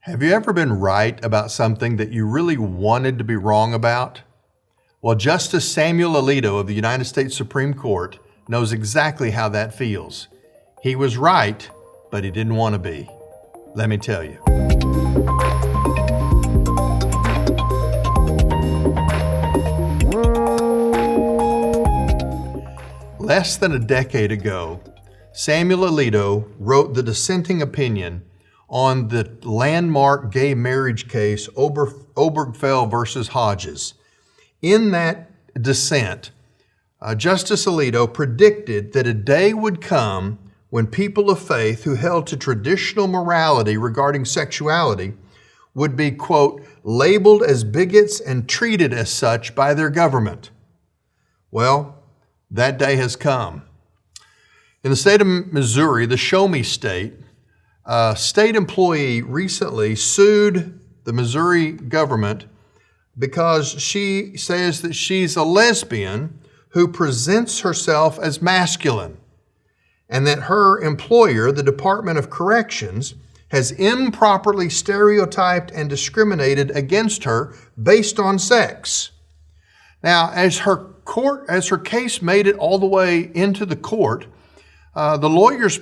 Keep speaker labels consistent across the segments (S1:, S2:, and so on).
S1: Have you ever been right about something that you really wanted to be wrong about? Well, Justice Samuel Alito of the United States Supreme Court knows exactly how that feels. He was right, but he didn't want to be. Let me tell you. Less than a decade ago, Samuel Alito wrote the dissenting opinion on the landmark gay marriage case Obergefell versus Hodges. In that dissent, Justice Alito predicted that a day would come when people of faith who held to traditional morality regarding sexuality would be, quote, labeled as bigots and treated as such by their government. Well, that day has come. In the state of Missouri, the Show Me State, a state employee recently sued the Missouri government because she says that she's a lesbian who presents herself as masculine, and that her employer, the Department of Corrections, has improperly stereotyped and discriminated against her based on sex. Now, as her case made it all the way into the court, the lawyers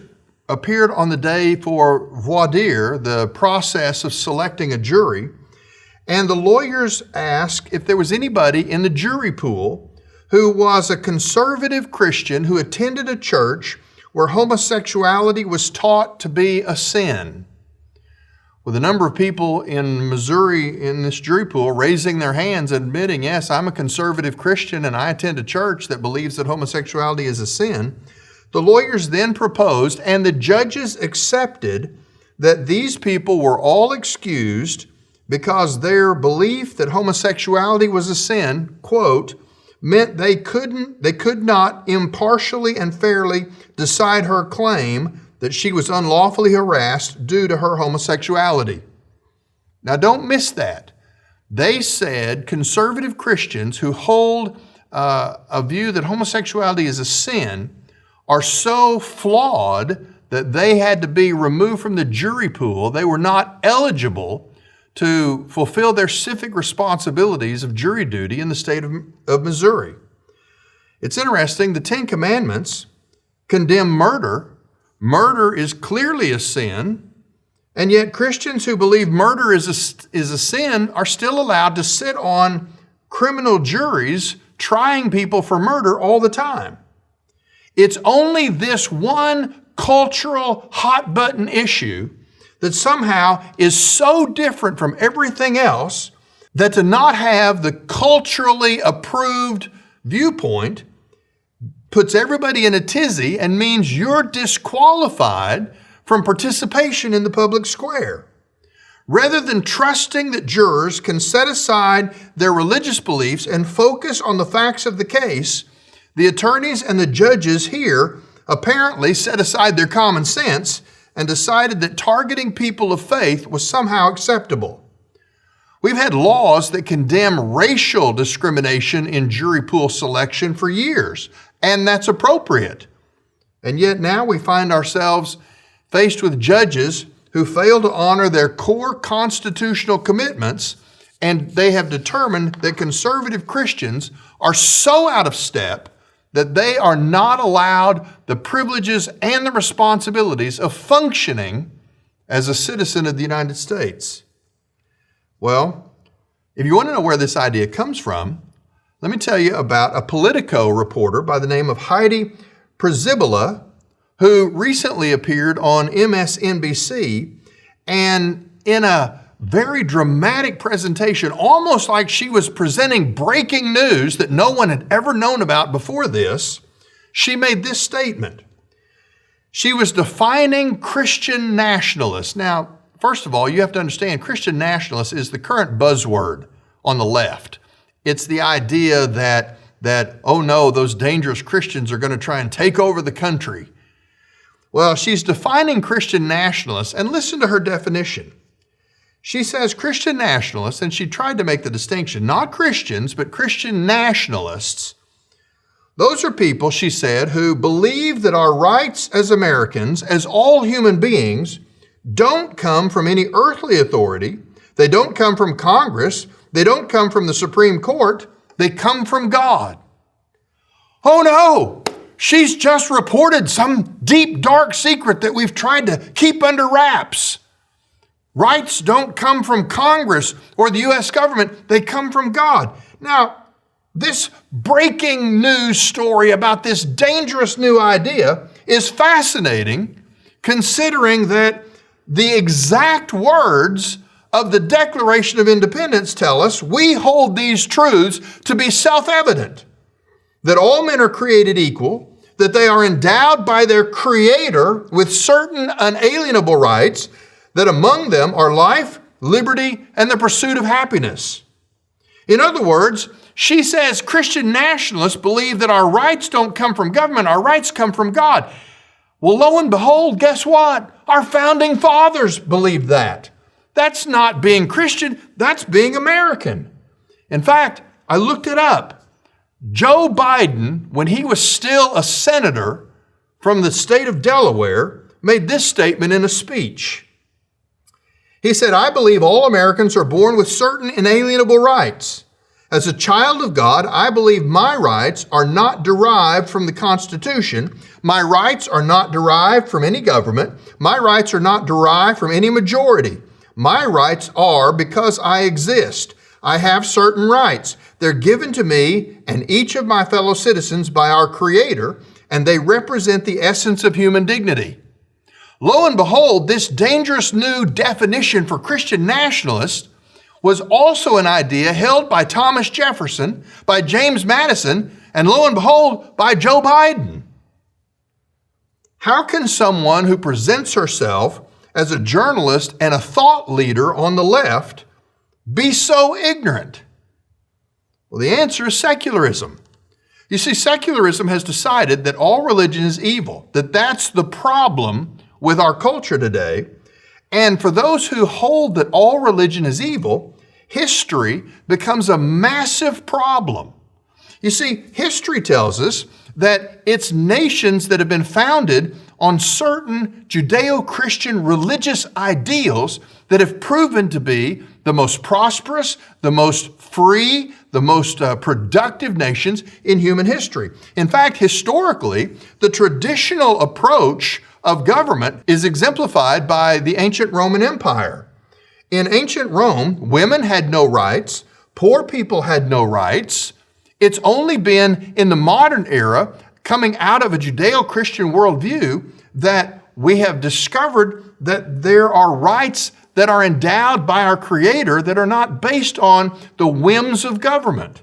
S1: appeared on the day for voir dire, the process of selecting a jury, and the lawyers asked if there was anybody in the jury pool who was a conservative Christian who attended a church where homosexuality was taught to be a sin. With a number of people in Missouri in this jury pool raising their hands and admitting, yes, I'm a conservative Christian and I attend a church that believes that homosexuality is a sin, the lawyers then proposed, and the judges accepted, that these people were all excused because their belief that homosexuality was a sin, quote, meant they could not impartially and fairly decide her claim that she was unlawfully harassed due to her homosexuality. Now, don't miss that. They said conservative Christians who hold a view that homosexuality is a sin are so flawed that they had to be removed from the jury pool. They were not eligible to fulfill their civic responsibilities of jury duty in the state of Missouri. It's interesting, the Ten Commandments condemn murder. Murder is clearly a sin, and yet Christians who believe murder is a sin are still allowed to sit on criminal juries trying people for murder all the time. It's only this one cultural hot button issue that somehow is so different from everything else that to not have the culturally approved viewpoint puts everybody in a tizzy and means you're disqualified from participation in the public square. Rather than trusting that jurors can set aside their religious beliefs and focus on the facts of the case, the attorneys and the judges here apparently set aside their common sense and decided that targeting people of faith was somehow acceptable. We've had laws that condemn racial discrimination in jury pool selection for years, and that's appropriate. And yet now we find ourselves faced with judges who fail to honor their core constitutional commitments, and they have determined that conservative Christians are so out of step that they are not allowed the privileges and the responsibilities of functioning as a citizen of the United States. Well, if you want to know where this idea comes from, let me tell you about a Politico reporter by the name of Heidi Przybyla, who recently appeared on MSNBC, and in a very dramatic presentation, almost like she was presenting breaking news that no one had ever known about before this, she made this statement. She was defining Christian nationalists. Now, first of all, you have to understand Christian nationalist is the current buzzword on the left. It's the idea that oh no, those dangerous Christians are going to try and take over the country. Well, she's defining Christian nationalists, and listen to her definition. She says Christian nationalists, and she tried to make the distinction, not Christians, but Christian nationalists. Those are people, she said, who believe that our rights as Americans, as all human beings, don't come from any earthly authority. They don't come from Congress. They don't come from the Supreme Court. They come from God. Oh no, she's just reported some deep, dark secret that we've tried to keep under wraps. Rights don't come from Congress or the U.S. government. They come from God. Now, this breaking news story about this dangerous new idea is fascinating, considering that the exact words of the Declaration of Independence tell us we hold these truths to be self-evident, that all men are created equal, that they are endowed by their Creator with certain unalienable rights, that among them are life, liberty, and the pursuit of happiness. In other words, she says Christian nationalists believe that our rights don't come from government, our rights come from God. Well, lo and behold, guess what? Our founding fathers believed that. That's not being Christian, that's being American. In fact, I looked it up. Joe Biden, when he was still a senator from the state of Delaware, made this statement in a speech. He said, "I believe all Americans are born with certain inalienable rights. As a child of God, I believe my rights are not derived from the Constitution. My rights are not derived from any government. My rights are not derived from any majority. My rights are because I exist. I have certain rights. They're given to me and each of my fellow citizens by our Creator, and they represent the essence of human dignity." Lo and behold, this dangerous new definition for Christian nationalists was also an idea held by Thomas Jefferson, by James Madison, and lo and behold, by Joe Biden. How can someone who presents herself as a journalist and a thought leader on the left be so ignorant? Well, the answer is secularism. You see, secularism has decided that all religion is evil, that that's the problem with our culture today. And for those who hold that all religion is evil, history becomes a massive problem. You see, history tells us that it's nations that have been founded on certain Judeo-Christian religious ideals that have proven to be the most prosperous, the most free, the most productive nations in human history. In fact, historically, the traditional approach of government is exemplified by the ancient Roman Empire. In ancient Rome, women had no rights, poor people had no rights. It's only been in the modern era, coming out of a Judeo-Christian worldview, that we have discovered that there are rights that are endowed by our Creator that are not based on the whims of government.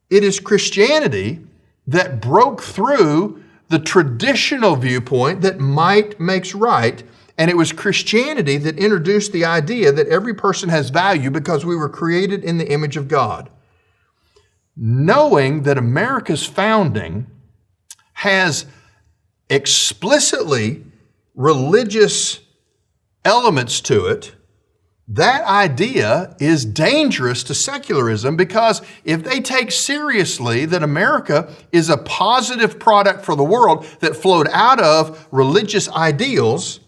S1: It is Christianity that broke through the traditional viewpoint that might makes right, and it was Christianity that introduced the idea that every person has value because we were created in the image of God. Knowing that America's founding has explicitly religious elements to it, that idea is dangerous to secularism, because if they take seriously that America is a positive product for the world that flowed out of religious ideals,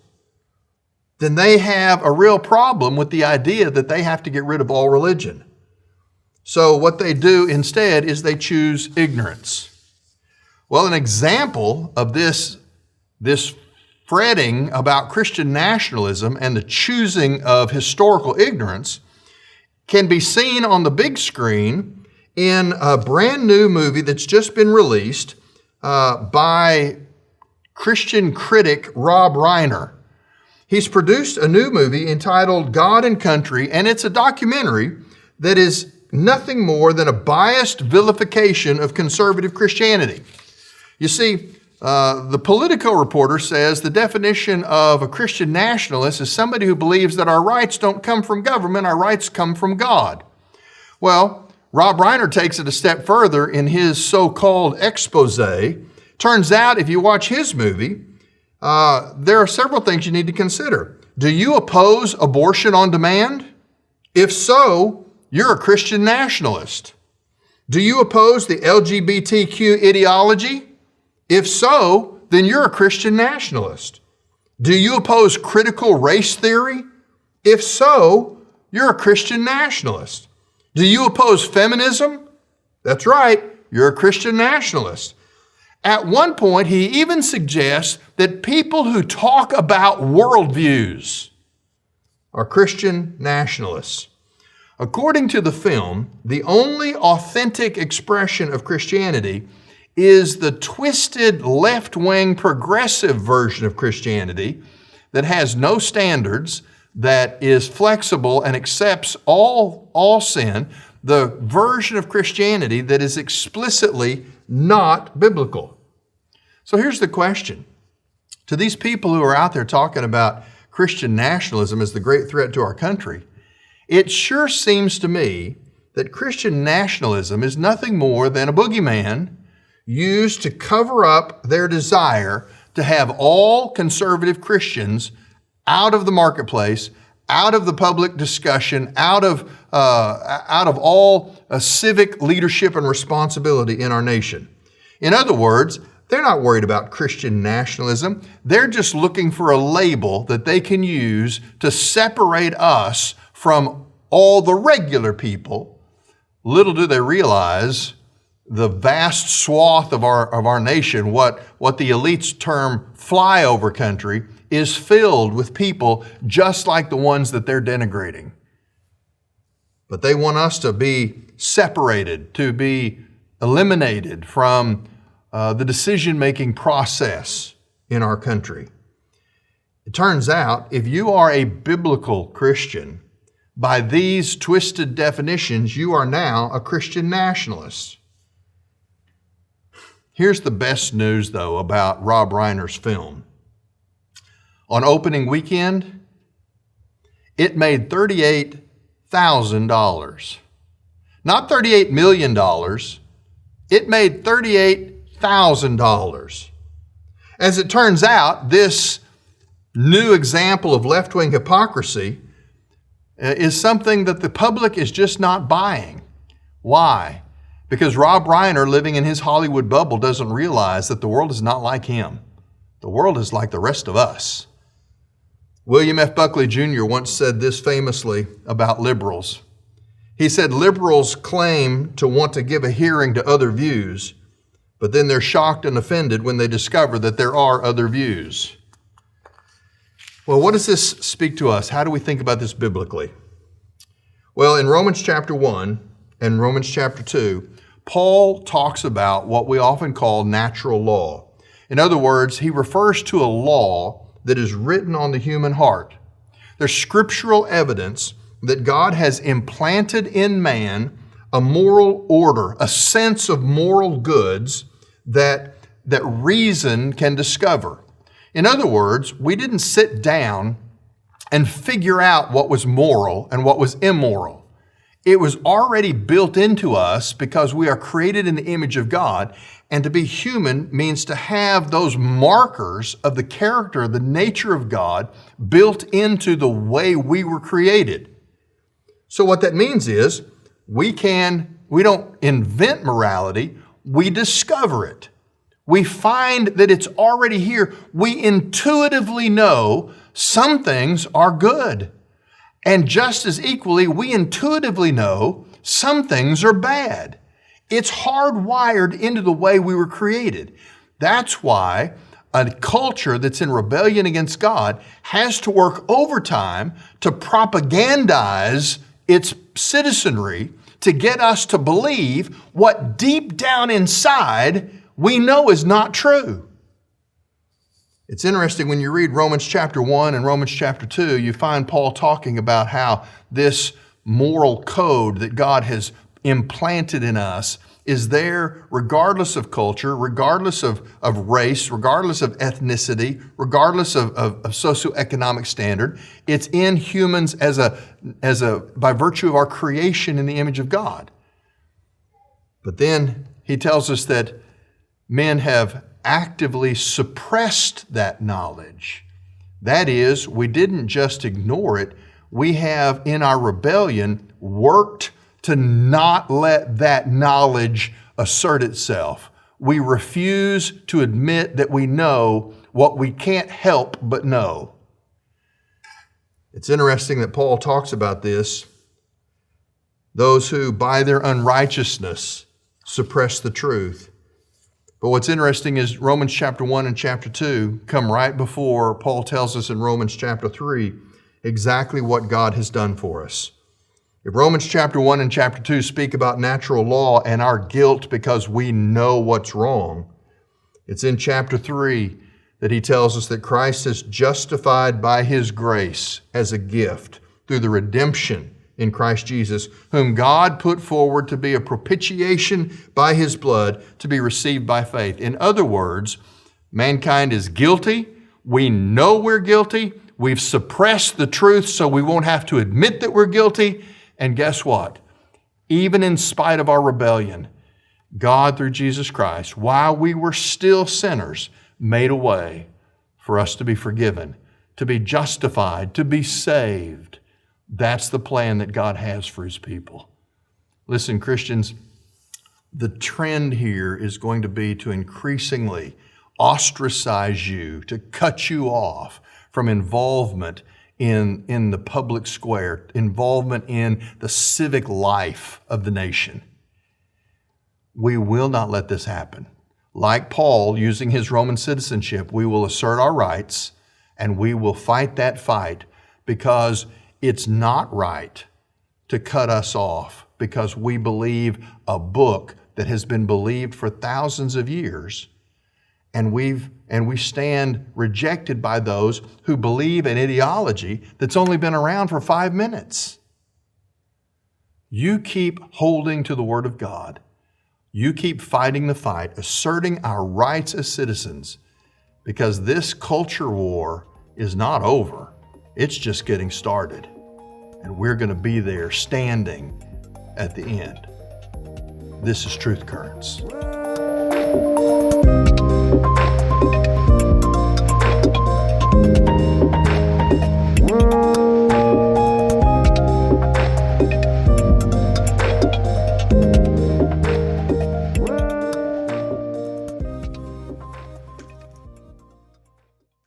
S1: then they have a real problem with the idea that they have to get rid of all religion. So what they do instead is they choose ignorance. Well, an example of this fretting about Christian nationalism and the choosing of historical ignorance can be seen on the big screen in a brand new movie that's just been released by Christian critic Rob Reiner. He's produced a new movie entitled God and Country, and it's a documentary that is nothing more than a biased vilification of conservative Christianity. You see, the Politico reporter says the definition of a Christian nationalist is somebody who believes that our rights don't come from government, our rights come from God. Well, Rob Reiner takes it a step further in his so-called expose. Turns out, if you watch his movie, there are several things you need to consider. Do you oppose abortion on demand? If so, you're a Christian nationalist. Do you oppose the LGBTQ ideology? If so, then you're a Christian nationalist. Do you oppose critical race theory? If so, you're a Christian nationalist. Do you oppose feminism? That's right, you're a Christian nationalist. At one point, he even suggests that people who talk about worldviews are Christian nationalists. According to the film, the only authentic expression of Christianity is the twisted left-wing progressive version of Christianity that has no standards, that is flexible and accepts all sin, the version of Christianity that is explicitly not biblical. So here's the question. To these people who are out there talking about Christian nationalism as the great threat to our country, it sure seems to me that Christian nationalism is nothing more than a boogeyman used to cover up their desire to have all conservative Christians out of the marketplace, out of the public discussion, out of all civic leadership and responsibility in our nation. In other words, they're not worried about Christian nationalism. They're just looking for a label that they can use to separate us from all the regular people. Little do they realize the vast swath of our nation, what the elites term flyover country, is filled with people just like the ones that they're denigrating. But they want us to be separated, to be eliminated from the decision-making process in our country. It turns out, if you are a biblical Christian, by these twisted definitions, you are now a Christian nationalist. Here's the best news, though, about Rob Reiner's film. On opening weekend, it made $38,000. Not $38 million. It made $38,000. As it turns out, this new example of left-wing hypocrisy is something that the public is just not buying. Why? Because Rob Reiner, living in his Hollywood bubble, doesn't realize that the world is not like him. The world is like the rest of us. William F. Buckley Jr. once said this famously about liberals. He said, liberals claim to want to give a hearing to other views, but then they're shocked and offended when they discover that there are other views. Well, what does this speak to us? How do we think about this biblically? Well, in Romans chapter 1 and Romans chapter 2, Paul talks about what we often call natural law. In other words, he refers to a law that is written on the human heart. There's scriptural evidence that God has implanted in man a moral order, a sense of moral goods that reason can discover. In other words, we didn't sit down and figure out what was moral and what was immoral. It was already built into us because we are created in the image of God, and to be human means to have those markers of the character, the nature of God built into the way we were created. So what that means is we don't invent morality, we discover it. We find that it's already here. We intuitively know some things are good. And just as equally, we intuitively know some things are bad. It's hardwired into the way we were created. That's why a culture that's in rebellion against God has to work overtime to propagandize its citizenry to get us to believe what deep down inside we know is not true. It's interesting when you read Romans chapter 1 and Romans chapter 2, you find Paul talking about how this moral code that God has implanted in us is there regardless of culture, regardless of race, regardless of ethnicity, regardless of socioeconomic standard. It's in humans by virtue of our creation in the image of God. But then he tells us that men have actively suppressed that knowledge. That is, we didn't just ignore it. We have, in our rebellion, worked to not let that knowledge assert itself. We refuse to admit that we know what we can't help but know. It's interesting that Paul talks about this. Those who by their unrighteousness suppress the truth. But what's interesting is Romans chapter 1 and chapter 2 come right before Paul tells us in Romans chapter 3 exactly what God has done for us. If Romans chapter 1 and chapter 2 speak about natural law and our guilt because we know what's wrong, it's in chapter 3 that he tells us that Christ is justified by his grace as a gift through the redemption in Christ Jesus, whom God put forward to be a propitiation by his blood to be received by faith. In other words, mankind is guilty. We know we're guilty. We've suppressed the truth so we won't have to admit that we're guilty. And guess what? Even in spite of our rebellion, God, through Jesus Christ, while we were still sinners, made a way for us to be forgiven, to be justified, to be saved. That's the plan that God has for his people. Listen, Christians, the trend here is going to be to increasingly ostracize you, to cut you off from involvement in the public square, involvement in the civic life of the nation. We will not let this happen. Like Paul, using his Roman citizenship, we will assert our rights and we will fight that fight, because it's not right to cut us off because we believe a book that has been believed for thousands of years, and we stand rejected by those who believe an ideology that's only been around for 5 minutes. You keep holding to the Word of God. You keep fighting the fight, asserting our rights as citizens, because this culture war is not over. It's just getting started. And we're going to be there standing at the end. This is Truth Currents.